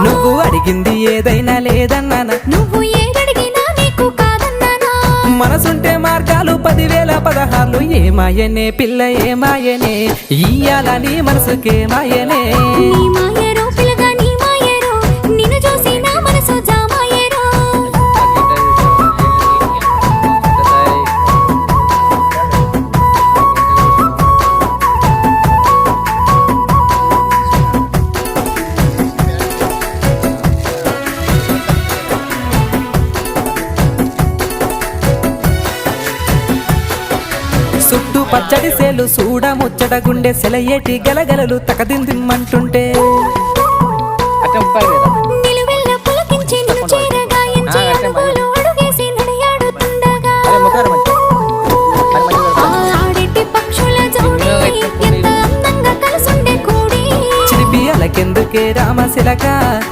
నువ్వు అడిగింది ఏదైనా లేదన్నానా, నువ్వు ఏదడిగినా నీకు కాదన్నానా. మనసుంటే మార్గాలు 10,000 16 ఏమాయనే పిల్ల ఏమాయనే, ఇయ్యాల నీ మనసుకే మాయనే. నీ మాయరో పిల్లగా నీ మాయరో, నిన్ను చూసి నా మనసు జామాయరో. చుట్టూ పచ్చడి సేలు చూడ ముచ్చట గుండె సెలయేటి గలగలలు తకదిందిమ్మంటుంటే, నిలువెల్ల పులకించి నిన్ను చేరగా ఎంచి అడుగులు అడుగేసి నడియాడుతుండగా. ఆ ఆడేటి పక్షుల జోడి ఎంత అందంగా కలుసుండే కూడి. చిలిపి అలకెందుకే రామశిలక